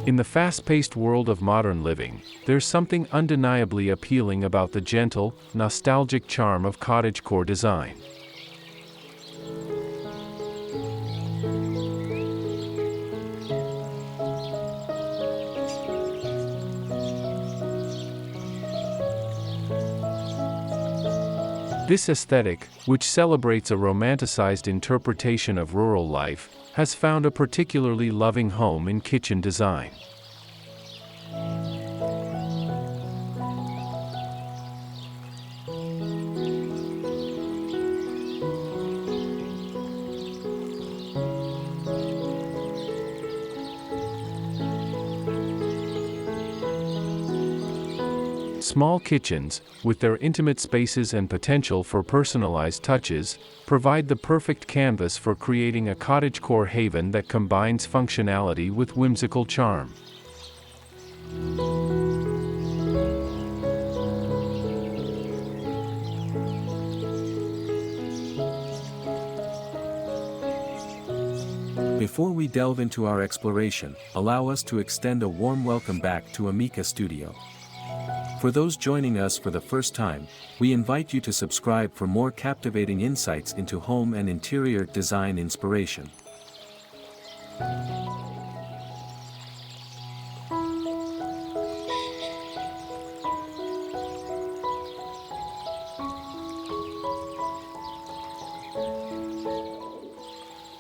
In the fast-paced world of modern living, there's something undeniably appealing about the gentle, nostalgic charm of cottagecore design. This aesthetic, which celebrates a romanticized interpretation of rural life, has found a particularly loving home in kitchen design. Small kitchens, with their intimate spaces and potential for personalized touches, provide the perfect canvas for creating a cottagecore haven that combines functionality with whimsical charm. Before we delve into our exploration, allow us to extend a warm welcome back to Amica Studio. For those joining us for the first time, we invite you to subscribe for more captivating insights into home and interior design inspiration.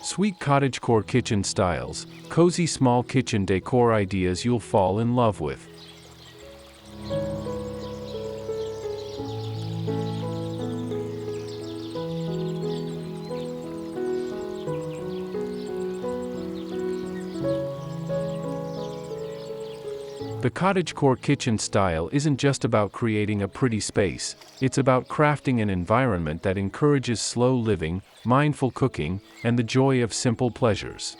Sweet cottagecore kitchen styles, cozy small kitchen decor ideas you'll fall in love with. The cottagecore kitchen style isn't just about creating a pretty space, it's about crafting an environment that encourages slow living, mindful cooking, and the joy of simple pleasures.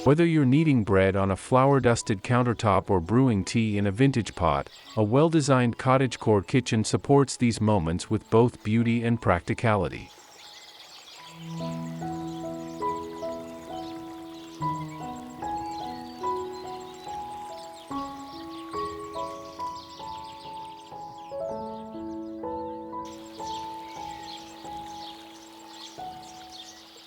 Whether you're kneading bread on a flour-dusted countertop or brewing tea in a vintage pot, a well-designed cottagecore kitchen supports these moments with both beauty and practicality.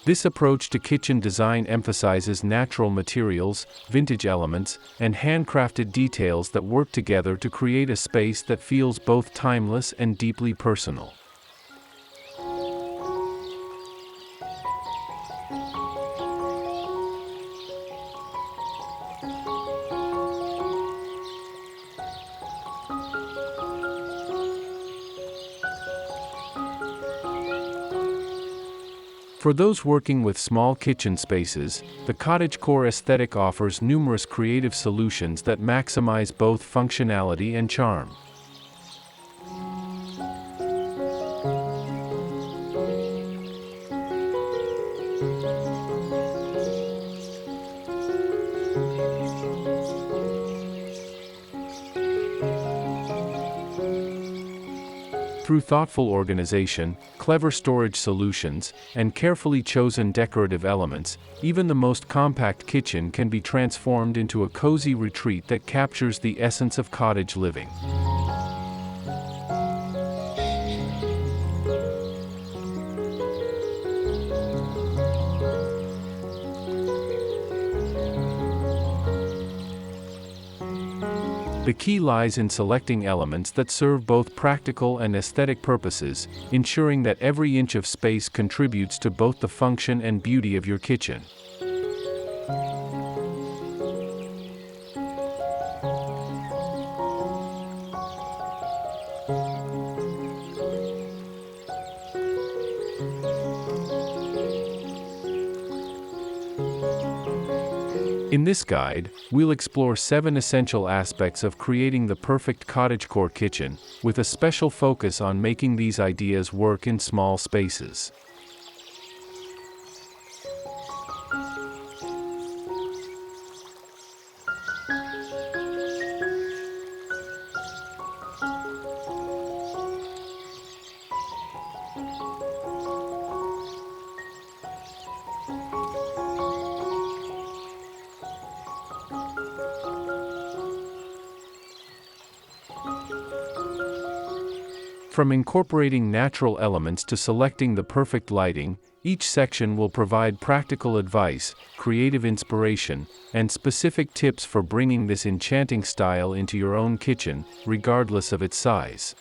This approach to kitchen design emphasizes natural materials, vintage elements, and handcrafted details that work together to create a space that feels both timeless and deeply personal. For those working with small kitchen spaces, the cottagecore aesthetic offers numerous creative solutions that maximize both functionality and charm. Through thoughtful organization, clever storage solutions, and carefully chosen decorative elements, even the most compact kitchen can be transformed into a cozy retreat that captures the essence of cottage living. The key lies in selecting elements that serve both practical and aesthetic purposes, ensuring that every inch of space contributes to both the function and beauty of your kitchen. In this guide, we'll explore 7 essential aspects of creating the perfect cottagecore kitchen, with a special focus on making these ideas work in small spaces. From incorporating natural elements to selecting the perfect lighting, each section will provide practical advice, creative inspiration, and specific tips for bringing this enchanting style into your own kitchen, regardless of its size.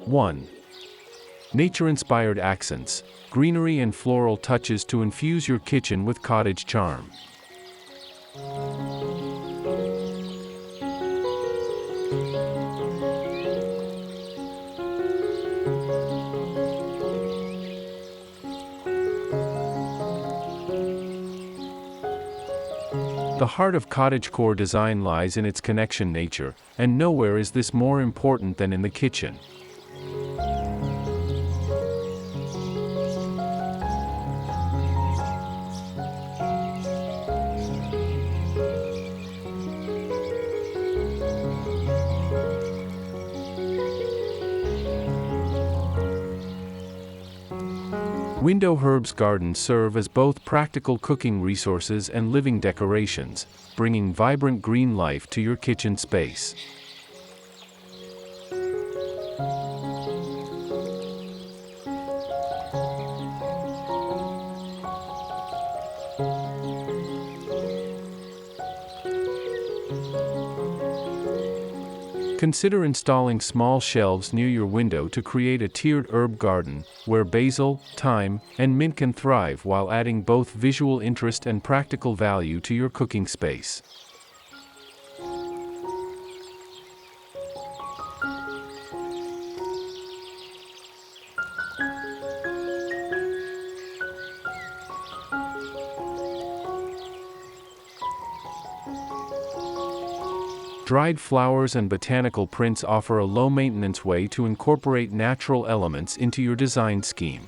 One. Nature-inspired accents, greenery and floral touches to infuse your kitchen with cottage charm. The heart of cottagecore design lies in its connection nature, and nowhere is this more important than in the kitchen. Window herbs gardens serve as both practical cooking resources and living decorations, bringing vibrant green life to your kitchen space. Consider installing small shelves near your window to create a tiered herb garden, where basil, thyme, and mint can thrive while adding both visual interest and practical value to your cooking space. Dried flowers and botanical prints offer a low-maintenance way to incorporate natural elements into your design scheme.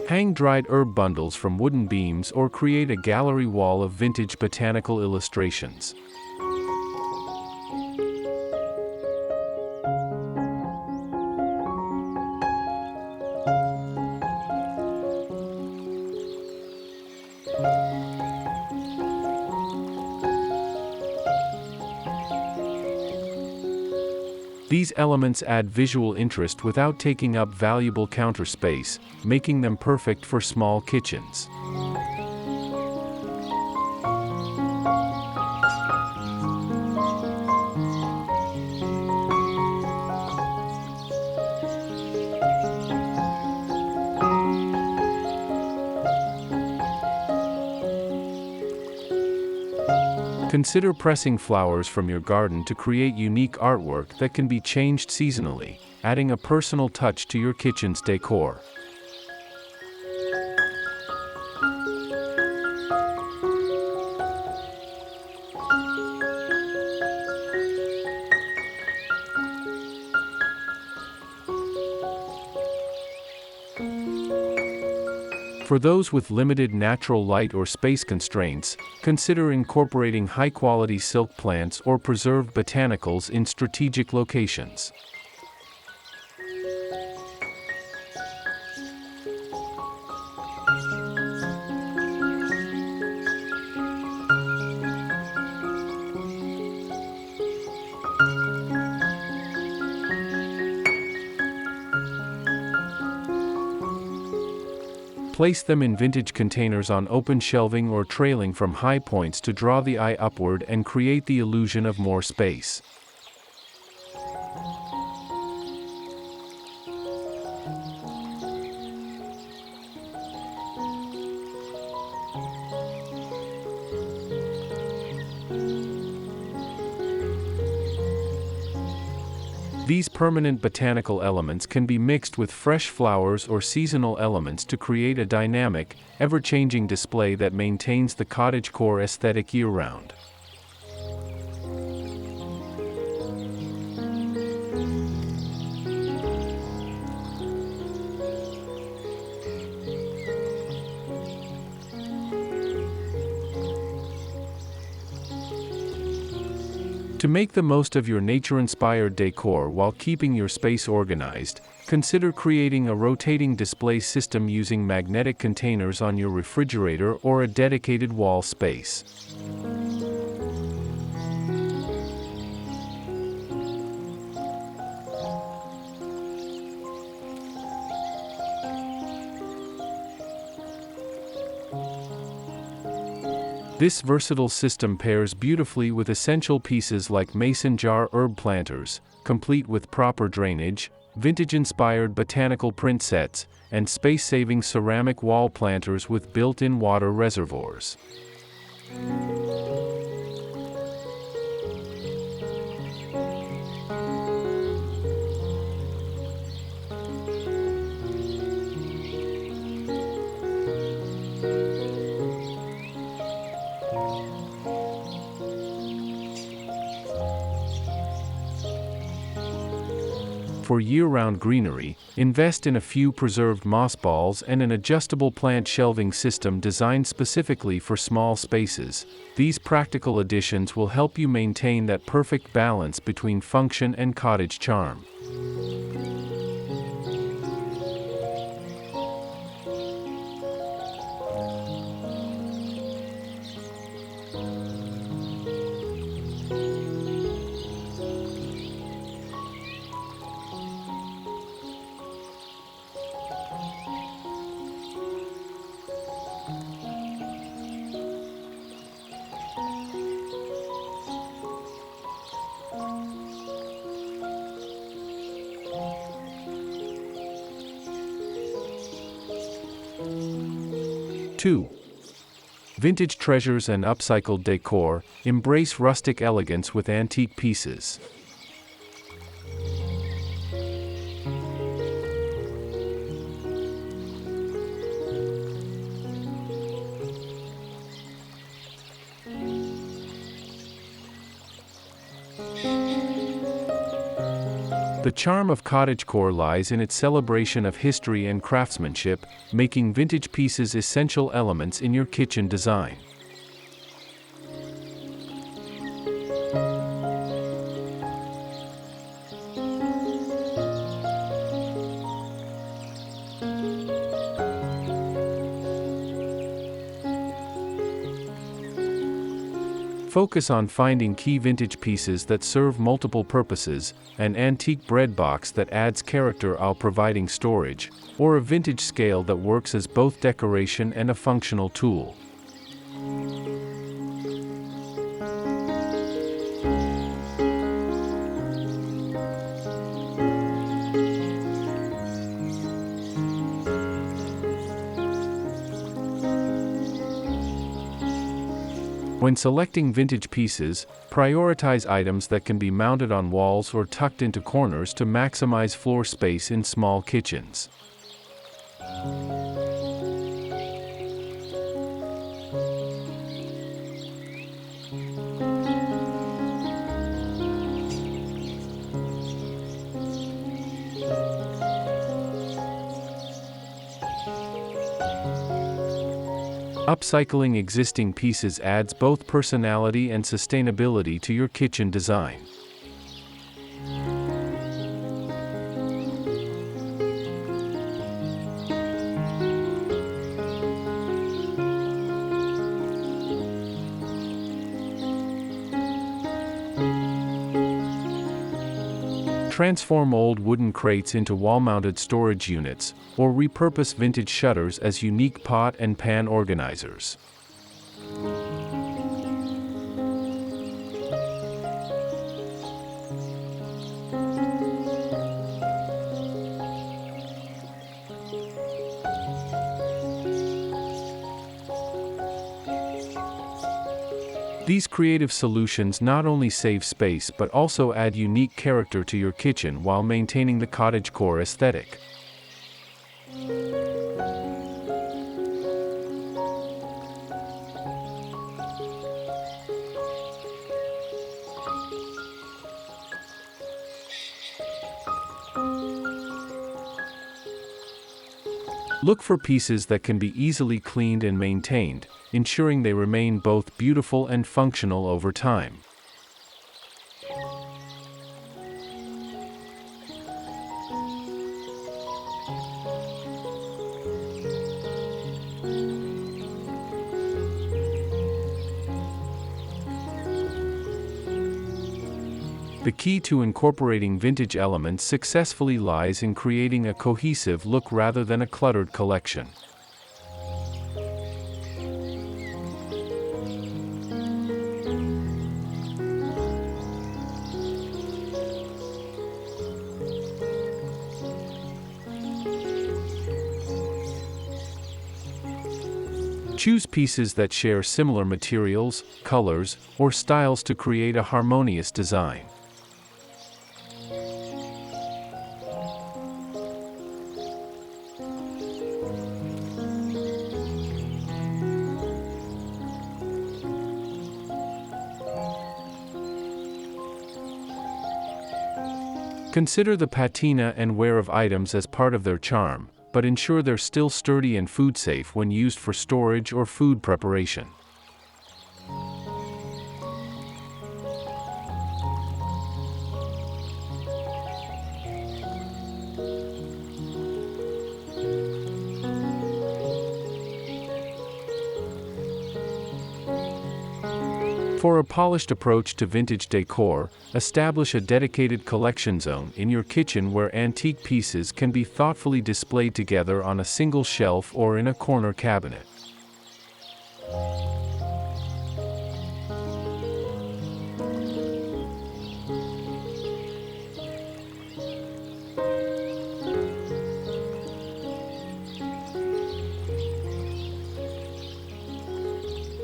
Hang dried herb bundles from wooden beams or create a gallery wall of vintage botanical illustrations. These elements add visual interest without taking up valuable counter space, making them perfect for small kitchens. Consider pressing flowers from your garden to create unique artwork that can be changed seasonally, adding a personal touch to your kitchen's decor. For those with limited natural light or space constraints, consider incorporating high-quality silk plants or preserved botanicals in strategic locations. Place them in vintage containers on open shelving or trailing from high points to draw the eye upward and create the illusion of more space. These permanent botanical elements can be mixed with fresh flowers or seasonal elements to create a dynamic, ever-changing display that maintains the cottagecore aesthetic year-round. To make the most of your nature-inspired decor while keeping your space organized, consider creating a rotating display system using magnetic containers on your refrigerator or a dedicated wall space. This versatile system pairs beautifully with essential pieces like mason jar herb planters, complete with proper drainage, vintage-inspired botanical print sets, and space-saving ceramic wall planters with built-in water reservoirs. For year-round greenery, invest in a few preserved moss balls and an adjustable plant shelving system designed specifically for small spaces. These practical additions will help you maintain that perfect balance between function and cottage charm. Two. Vintage treasures and upcycled decor. Embrace rustic elegance with antique pieces. The charm of cottagecore lies in its celebration of history and craftsmanship, making vintage pieces essential elements in your kitchen design. Focus on finding key vintage pieces that serve multiple purposes, an antique bread box that adds character while providing storage, or a vintage scale that works as both decoration and a functional tool. When selecting vintage pieces, prioritize items that can be mounted on walls or tucked into corners to maximize floor space in small kitchens. Upcycling existing pieces adds both personality and sustainability to your kitchen design. Transform old wooden crates into wall-mounted storage units, or repurpose vintage shutters as unique pot and pan organizers. These creative solutions not only save space but also add unique character to your kitchen while maintaining the cottagecore aesthetic. Look for pieces that can be easily cleaned and maintained, ensuring they remain both beautiful and functional over time. The key to incorporating vintage elements successfully lies in creating a cohesive look rather than a cluttered collection. Choose pieces that share similar materials, colors, or styles to create a harmonious design. Consider the patina and wear of items as part of their charm, but ensure they're still sturdy and food safe when used for storage or food preparation. For a polished approach to vintage decor, establish a dedicated collection zone in your kitchen where antique pieces can be thoughtfully displayed together on a single shelf or in a corner cabinet.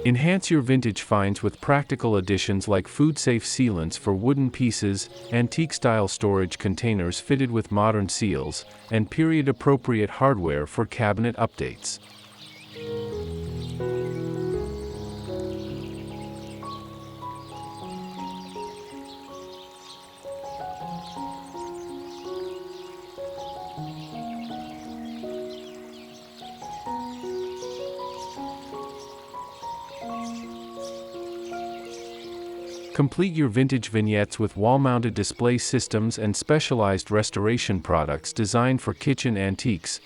Enhance your vintage finds with practical additions like food-safe sealants for wooden pieces, antique-style storage containers fitted with modern seals, and period-appropriate hardware for cabinet updates. Complete your vintage vignettes with wall-mounted display systems and specialized restoration products designed for kitchen antiques.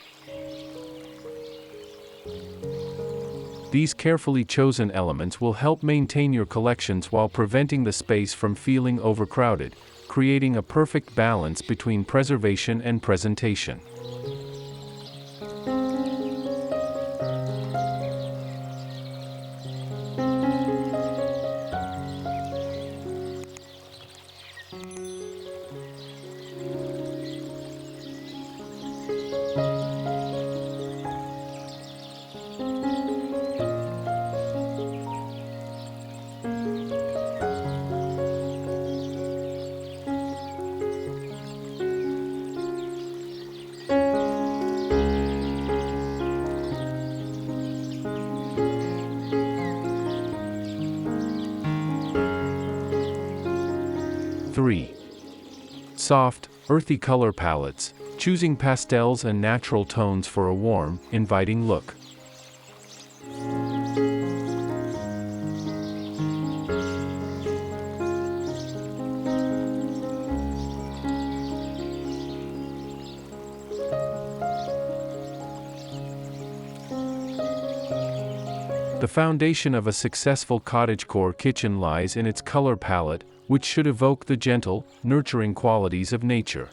These carefully chosen elements will help maintain your collections while preventing the space from feeling overcrowded, creating a perfect balance between preservation and presentation. Soft, earthy color palettes, choosing pastels and natural tones for a warm, inviting look. The foundation of a successful cottagecore kitchen lies in its color palette, which should evoke the gentle, nurturing qualities of nature.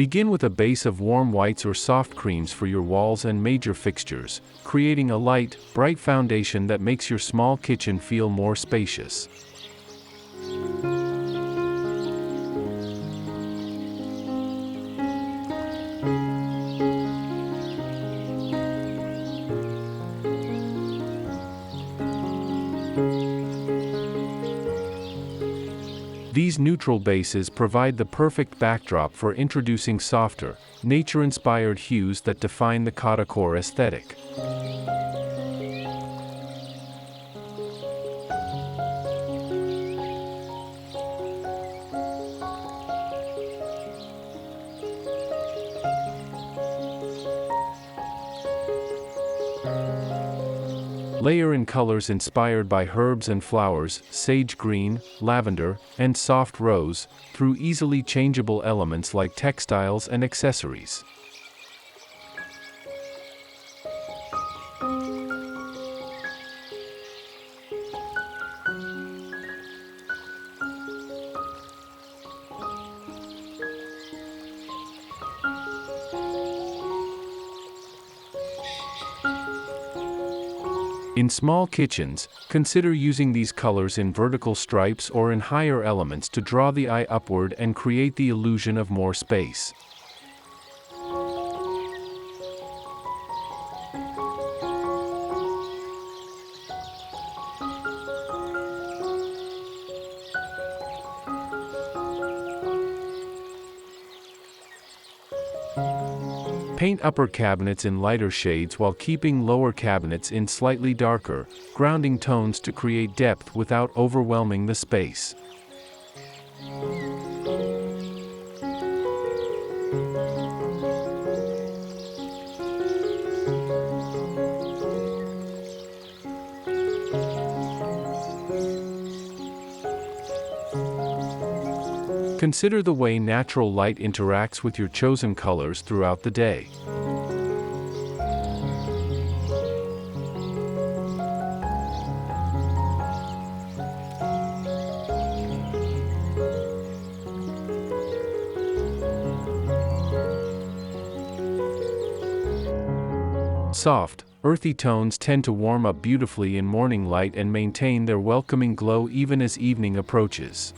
Begin with a base of warm whites or soft creams for your walls and major fixtures, creating a light, bright foundation that makes your small kitchen feel more spacious. These neutral bases provide the perfect backdrop for introducing softer, nature-inspired hues that define the Cottagecore aesthetic. Layer in colors inspired by herbs and flowers, sage green, lavender, and soft rose, through easily changeable elements like textiles and accessories. In small kitchens, consider using these colors in vertical stripes or in higher elements to draw the eye upward and create the illusion of more space. Paint upper cabinets in lighter shades while keeping lower cabinets in slightly darker, grounding tones to create depth without overwhelming the space. Consider the way natural light interacts with your chosen colors throughout the day. Soft, earthy tones tend to warm up beautifully in morning light and maintain their welcoming glow even as evening approaches.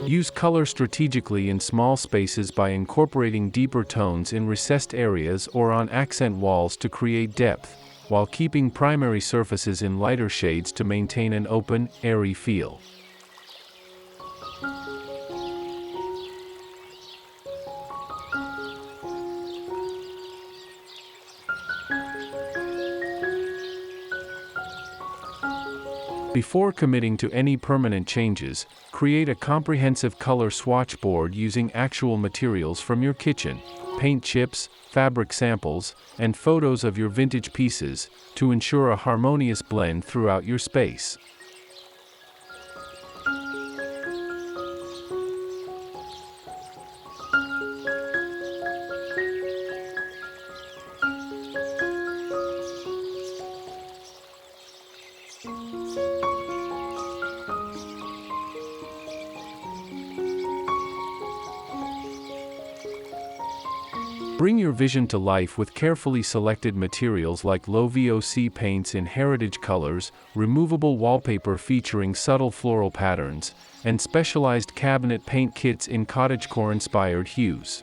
Use color strategically in small spaces by incorporating deeper tones in recessed areas or on accent walls to create depth, while keeping primary surfaces in lighter shades to maintain an open, airy feel. Before committing to any permanent changes, create a comprehensive color swatch board using actual materials from your kitchen, paint chips, fabric samples, and photos of your vintage pieces, to ensure a harmonious blend throughout your space. Bring your vision to life with carefully selected materials like low VOC paints in heritage colors, removable wallpaper featuring subtle floral patterns, and specialized cabinet paint kits in cottagecore-inspired hues.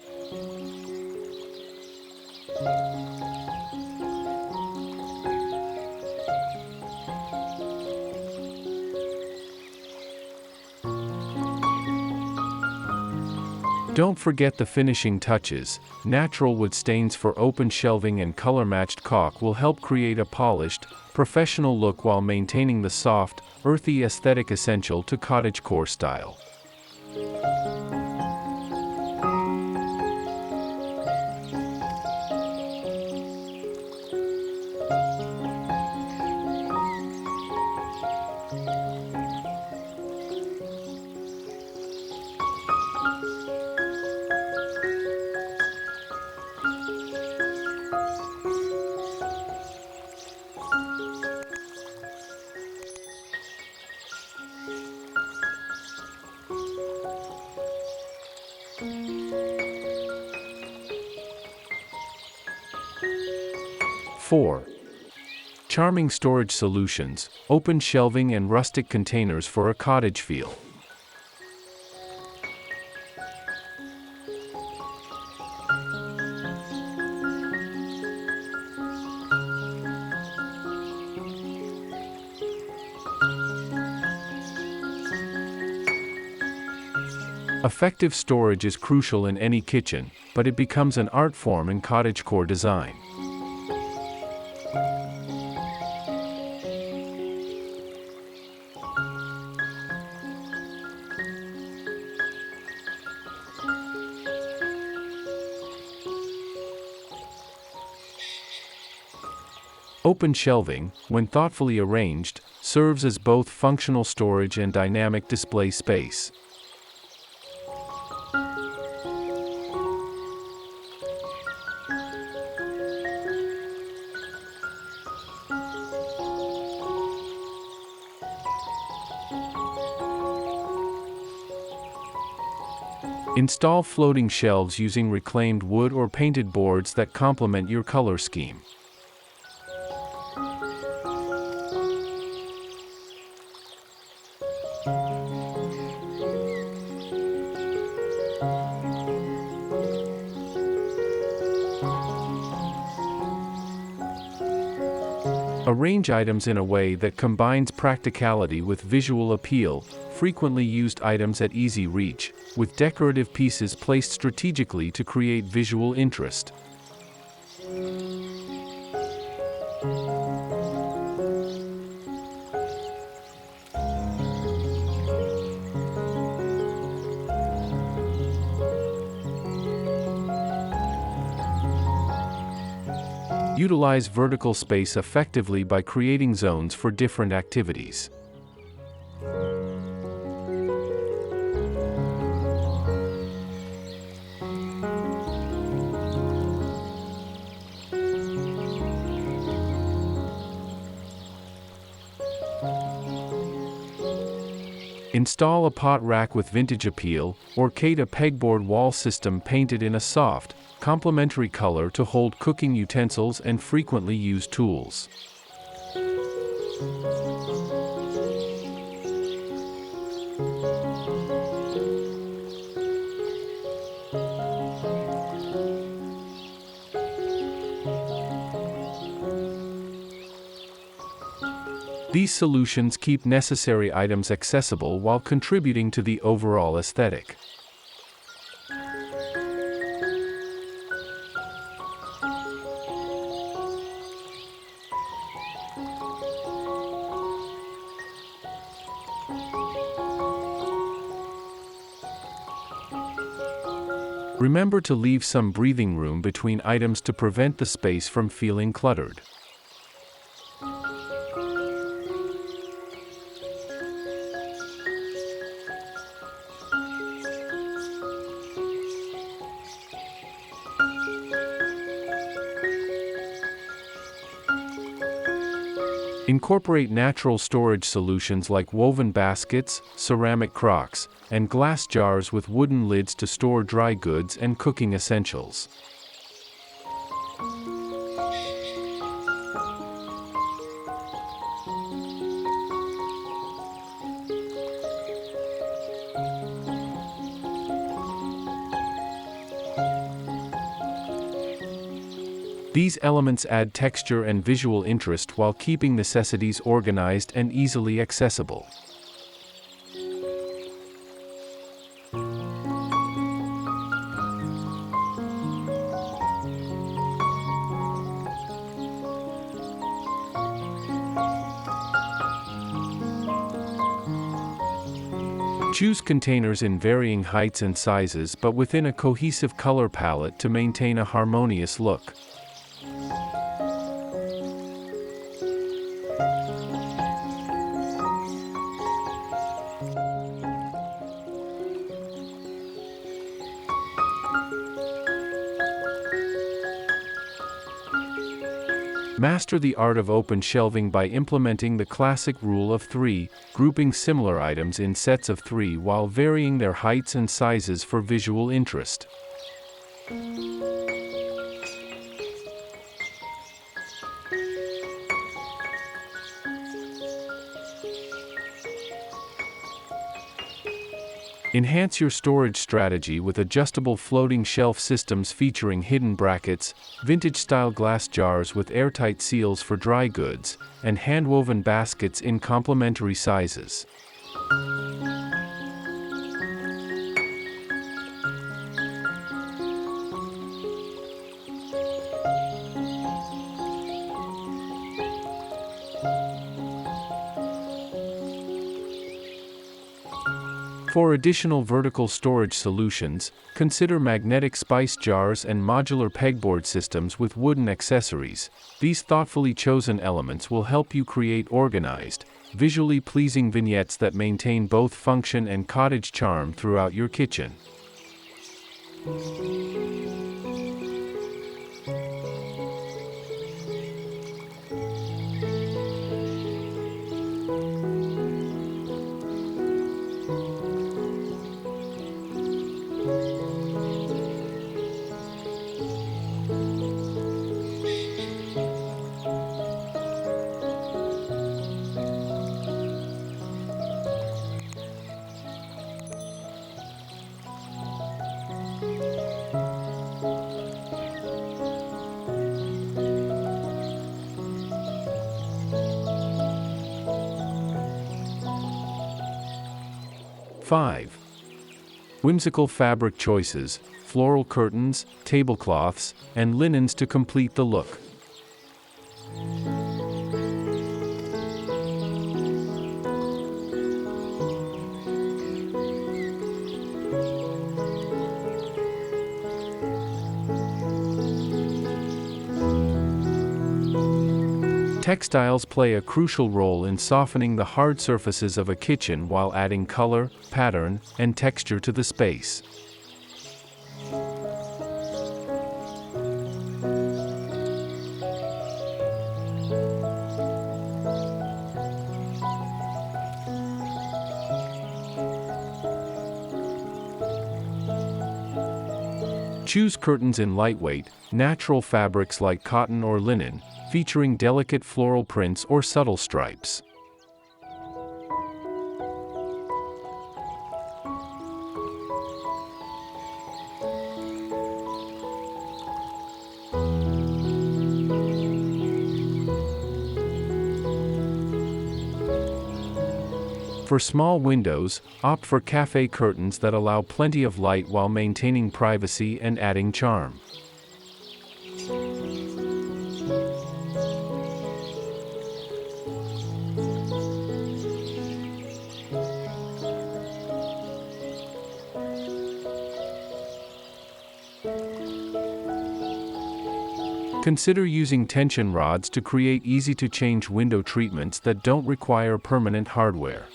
Don't forget the finishing touches. Natural wood stains for open shelving and color-matched caulk will help create a polished, professional look while maintaining the soft, earthy aesthetic essential to cottagecore style. 4. Charming storage solutions, open shelving and rustic containers for a cottage feel. Effective storage is crucial in any kitchen, but it becomes an art form in cottagecore design. Open shelving, when thoughtfully arranged, serves as both functional storage and dynamic display space. Install floating shelves using reclaimed wood or painted boards that complement your color scheme. Arrange items in a way that combines practicality with visual appeal, frequently used items at easy reach, with decorative pieces placed strategically to create visual interest. Utilize vertical space effectively by creating zones for different activities. Install a pot rack with vintage appeal, or a pegboard wall system painted in a soft, complementary color to hold cooking utensils and frequently used tools. These solutions keep necessary items accessible while contributing to the overall aesthetic. Remember to leave some breathing room between items to prevent the space from feeling cluttered. Incorporate natural storage solutions like woven baskets, ceramic crocks, and glass jars with wooden lids to store dry goods and cooking essentials. These elements add texture and visual interest while keeping necessities organized and easily accessible. Choose containers in varying heights and sizes but within a cohesive color palette to maintain a harmonious look. Master the art of open shelving by implementing the classic rule of 3, grouping similar items in sets of 3 while varying their heights and sizes for visual interest. Enhance your storage strategy with adjustable floating shelf systems featuring hidden brackets, vintage-style glass jars with airtight seals for dry goods, and hand-woven baskets in complementary sizes. For additional vertical storage solutions, consider magnetic spice jars and modular pegboard systems with wooden accessories. These thoughtfully chosen elements will help you create organized, visually pleasing vignettes that maintain both function and cottage charm throughout your kitchen. Five. Whimsical fabric choices, floral curtains, tablecloths, and linens to complete the look. Textiles play a crucial role in softening the hard surfaces of a kitchen while adding color, pattern, and texture to the space. Choose curtains in lightweight, natural fabrics like cotton or linen, featuring delicate floral prints or subtle stripes. For small windows, opt for café curtains that allow plenty of light while maintaining privacy and adding charm. Consider using tension rods to create easy-to-change window treatments that don't require permanent hardware.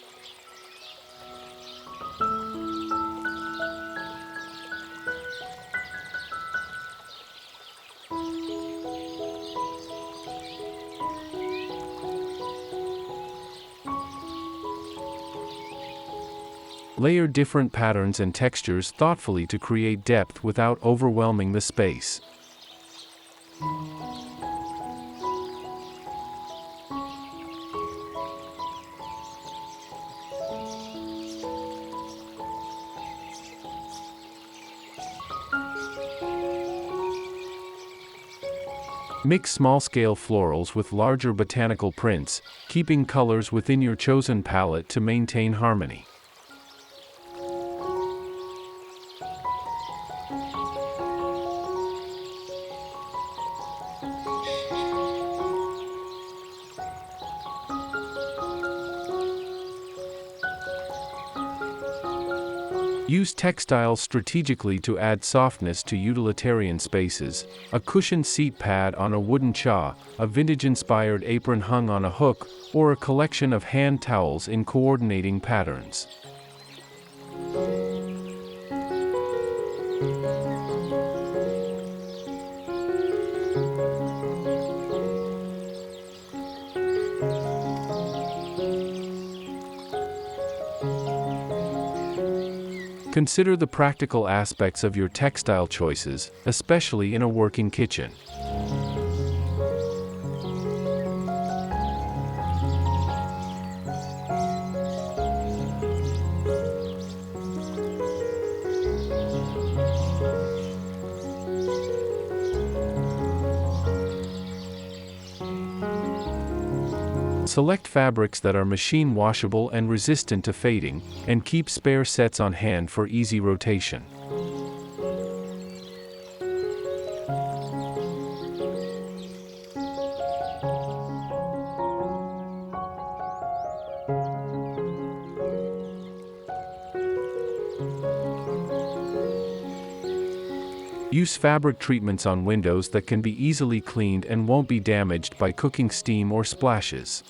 Layer different patterns and textures thoughtfully to create depth without overwhelming the space. Mix small-scale florals with larger botanical prints, keeping colors within your chosen palette to maintain harmony. Use textiles strategically to add softness to utilitarian spaces, a cushioned seat pad on a wooden cha, a vintage-inspired apron hung on a hook, or a collection of hand towels in coordinating patterns. Consider the practical aspects of your textile choices, especially in a working kitchen. Select fabrics that are machine washable and resistant to fading, and keep spare sets on hand for easy rotation. Use fabric treatments on windows that can be easily cleaned and won't be damaged by cooking steam or splashes.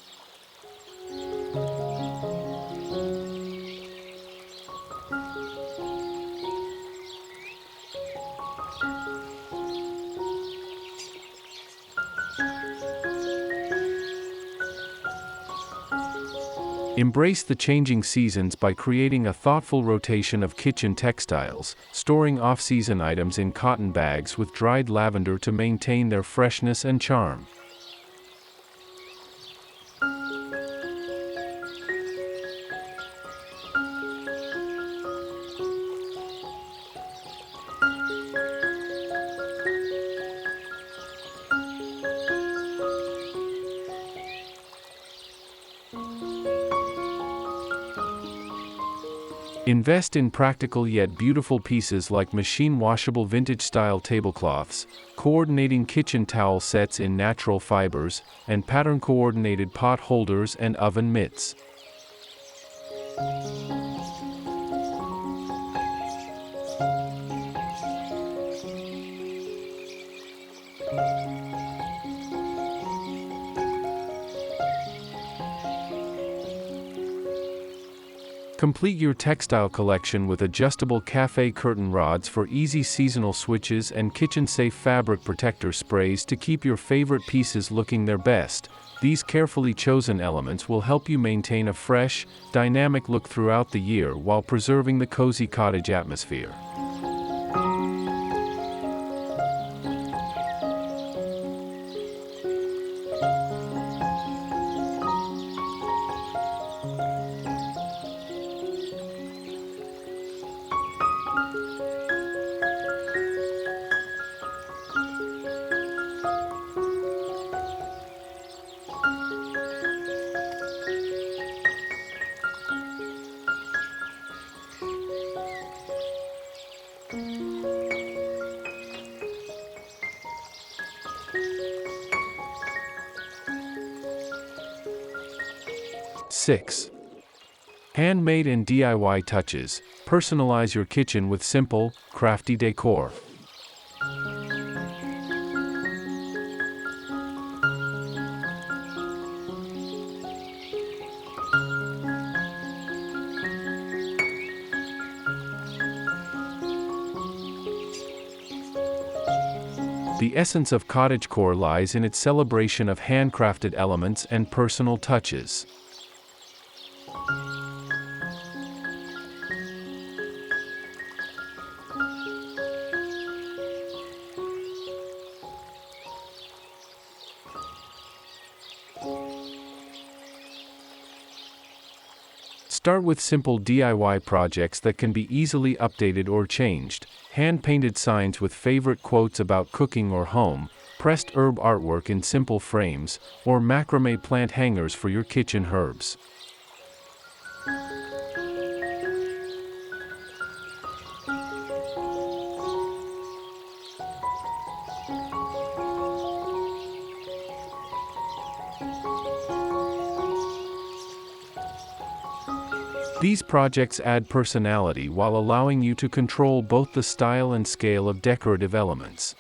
Embrace the changing seasons by creating a thoughtful rotation of kitchen textiles, storing off-season items in cotton bags with dried lavender to maintain their freshness and charm. Invest in practical yet beautiful pieces like machine-washable vintage-style tablecloths, coordinating kitchen towel sets in natural fibers, and pattern-coordinated pot holders and oven mitts. Complete your textile collection with adjustable café curtain rods for easy seasonal switches and kitchen-safe fabric protector sprays to keep your favorite pieces looking their best. These carefully chosen elements will help you maintain a fresh, dynamic look throughout the year while preserving the cozy cottage atmosphere. Six. Handmade and DIY touches. Personalize your kitchen with simple, crafty decor. The essence of cottagecore lies in its celebration of handcrafted elements and personal touches. Start with simple DIY projects that can be easily updated or changed, hand-painted signs with favorite quotes about cooking or home, pressed herb artwork in simple frames, or macrame plant hangers for your kitchen herbs. These projects add personality while allowing you to control both the style and scale of decorative elements.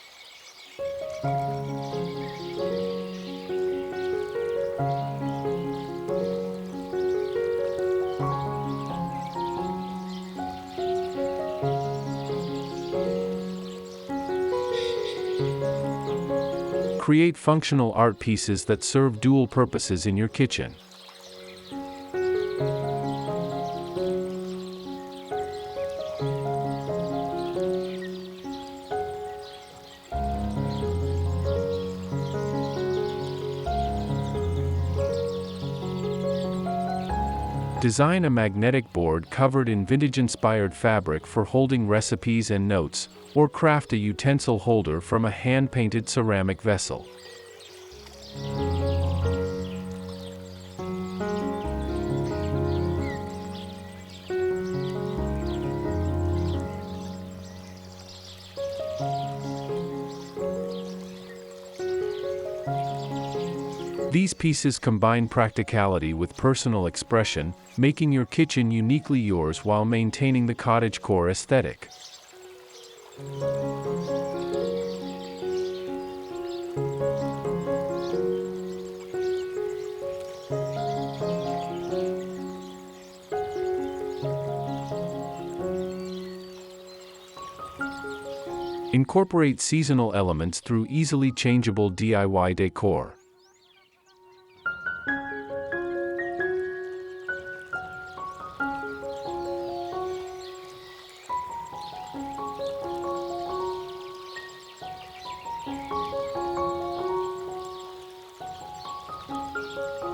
Create functional art pieces that serve dual purposes in your kitchen. Design a magnetic board covered in vintage-inspired fabric for holding recipes and notes, or craft a utensil holder from a hand-painted ceramic vessel. These pieces combine practicality with personal expression, making your kitchen uniquely yours while maintaining the cottagecore aesthetic. Incorporate seasonal elements through easily changeable DIY decor.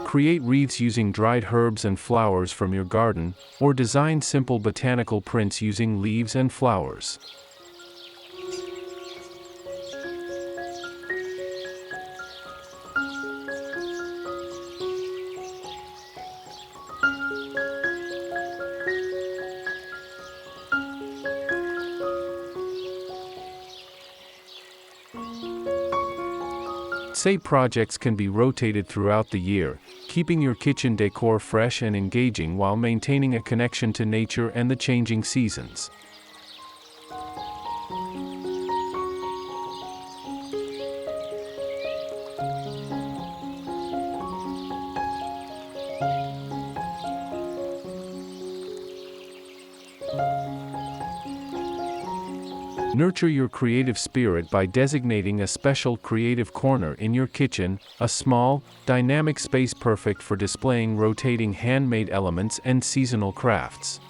Create wreaths using dried herbs and flowers from your garden, or design simple botanical prints using leaves and flowers. Say projects can be rotated throughout the year, keeping your kitchen decor fresh and engaging while maintaining a connection to nature and the changing seasons. Nurture your creative spirit by designating a special creative corner in your kitchen, a small, dynamic space perfect for displaying rotating handmade elements and seasonal crafts.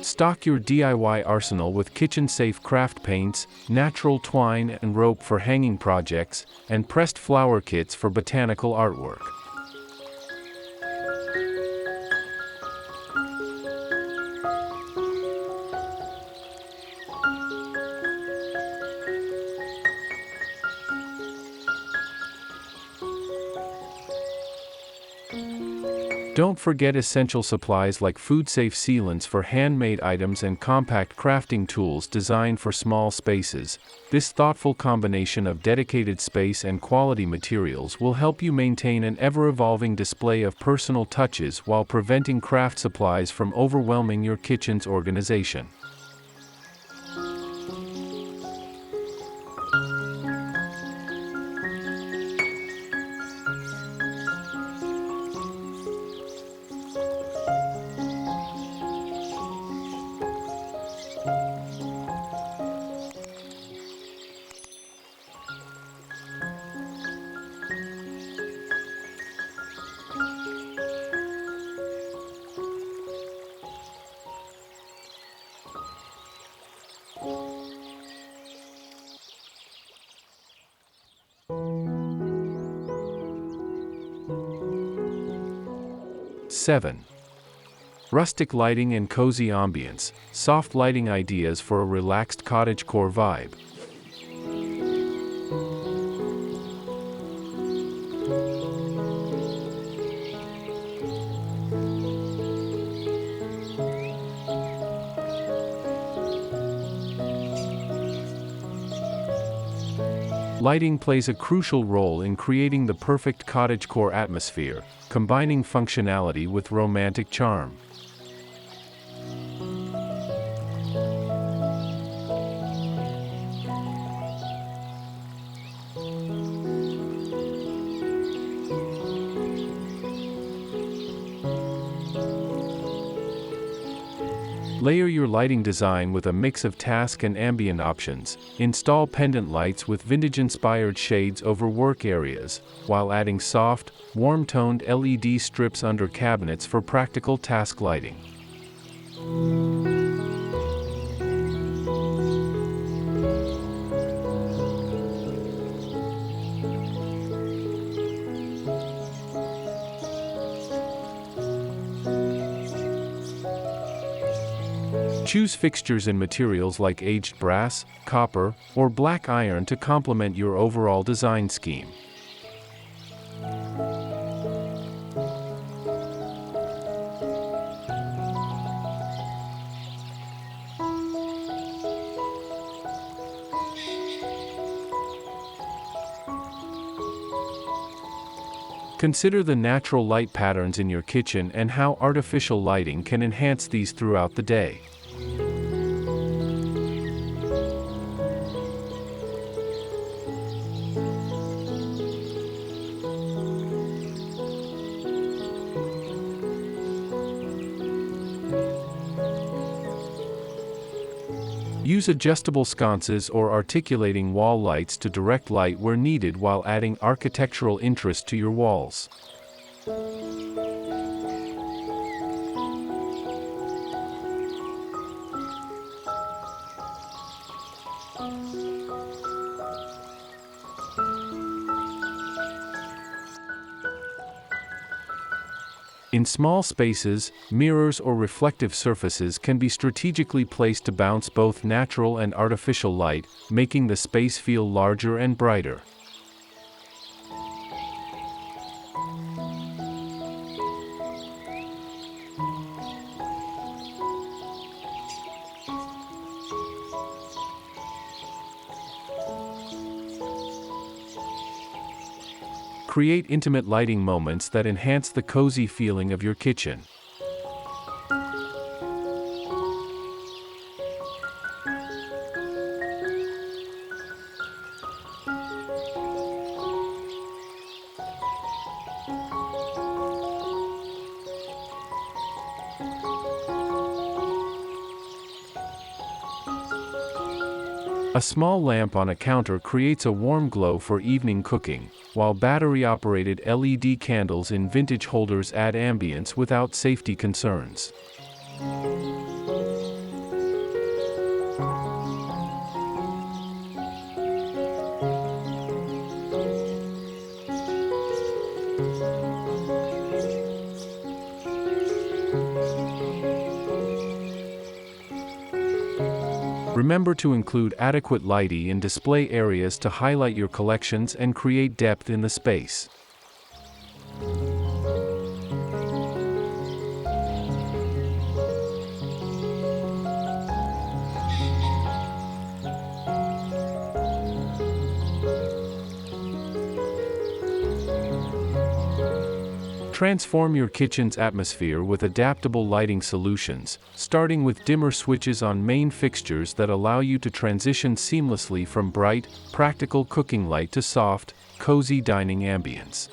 Stock your DIY arsenal with kitchen-safe craft paints, natural twine and rope for hanging projects, and pressed flower kits for botanical artwork. Don't forget essential supplies like food-safe sealants for handmade items and compact crafting tools designed for small spaces. This thoughtful combination of dedicated space and quality materials will help you maintain an ever-evolving display of personal touches while preventing craft supplies from overwhelming your kitchen's organization. Seven. Rustic lighting and cozy ambience, soft lighting ideas for a relaxed cottagecore vibe. Lighting plays a crucial role in creating the perfect cottagecore atmosphere, combining functionality with romantic charm. Layer your lighting design with a mix of task and ambient options. Install pendant lights with vintage-inspired shades over work areas, while adding soft, warm-toned LED strips under cabinets for practical task lighting. Choose fixtures and materials like aged brass, copper, or black iron to complement your overall design scheme. Consider the natural light patterns in your kitchen and how artificial lighting can enhance these throughout the day. Use adjustable sconces or articulating wall lights to direct light where needed while adding architectural interest to your walls. In small spaces, mirrors or reflective surfaces can be strategically placed to bounce both natural and artificial light, making the space feel larger and brighter. Create intimate lighting moments that enhance the cozy feeling of your kitchen. A small lamp on a counter creates a warm glow for evening cooking, while battery-operated LED candles in vintage holders add ambience without safety concerns. Remember to include adequate lighting in display areas to highlight your collections and create depth in the space. Transform your kitchen's atmosphere with adaptable lighting solutions, starting with dimmer switches on main fixtures that allow you to transition seamlessly from bright, practical cooking light to soft, cozy dining ambience.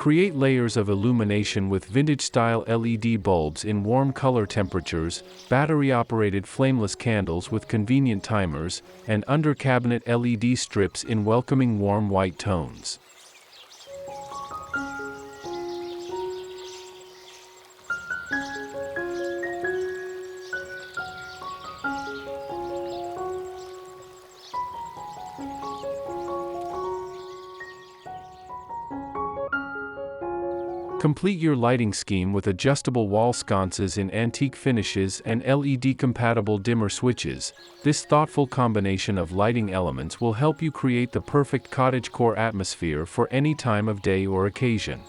Create layers of illumination with vintage-style LED bulbs in warm color temperatures, battery-operated flameless candles with convenient timers, and under-cabinet LED strips in welcoming warm white tones. Complete your lighting scheme with adjustable wall sconces in antique finishes and LED-compatible dimmer switches. This thoughtful combination of lighting elements will help you create the perfect cottagecore atmosphere for any time of day or occasion.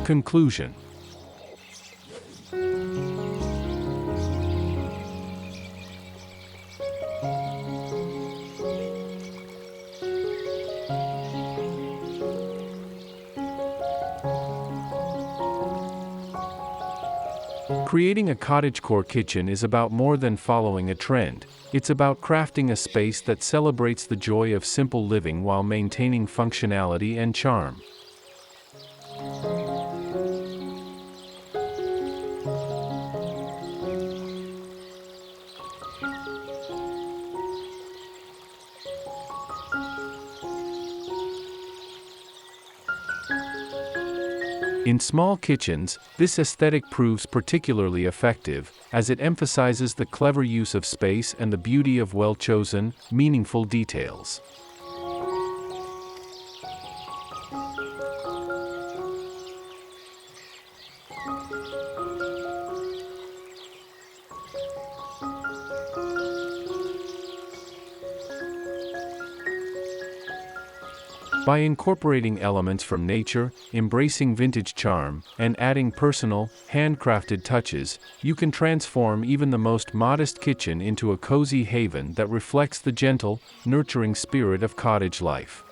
Conclusion. Creating a cottagecore kitchen is about more than following a trend. It's about crafting a space that celebrates the joy of simple living while maintaining functionality and charm. In small kitchens, this aesthetic proves particularly effective, as it emphasizes the clever use of space and the beauty of well-chosen, meaningful details. By incorporating elements from nature, embracing vintage charm, and adding personal, handcrafted touches, you can transform even the most modest kitchen into a cozy haven that reflects the gentle, nurturing spirit of cottage life.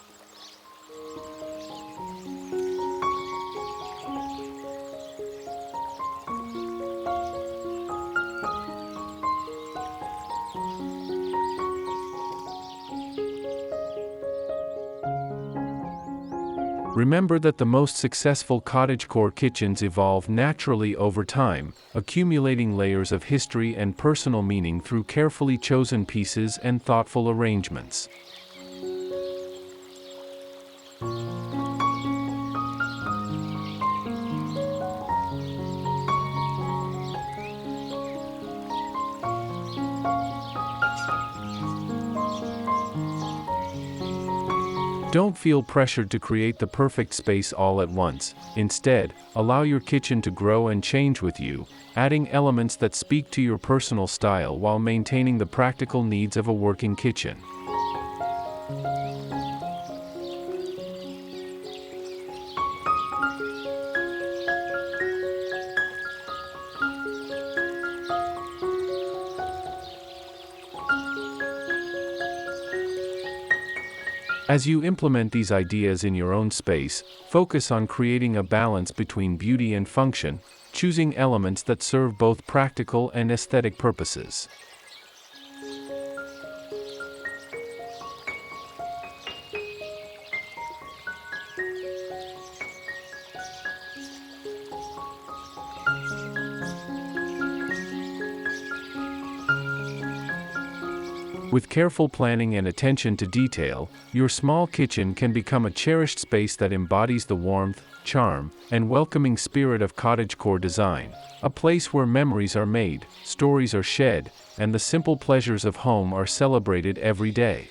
Remember that the most successful cottagecore kitchens evolve naturally over time, accumulating layers of history and personal meaning through carefully chosen pieces and thoughtful arrangements. Don't feel pressured to create the perfect space all at once. Instead, allow your kitchen to grow and change with you, adding elements that speak to your personal style while maintaining the practical needs of a working kitchen. As you implement these ideas in your own space, focus on creating a balance between beauty and function, choosing elements that serve both practical and aesthetic purposes. With careful planning and attention to detail, your small kitchen can become a cherished space that embodies the warmth, charm, and welcoming spirit of cottagecore design, a place where memories are made, stories are shed, and the simple pleasures of home are celebrated every day.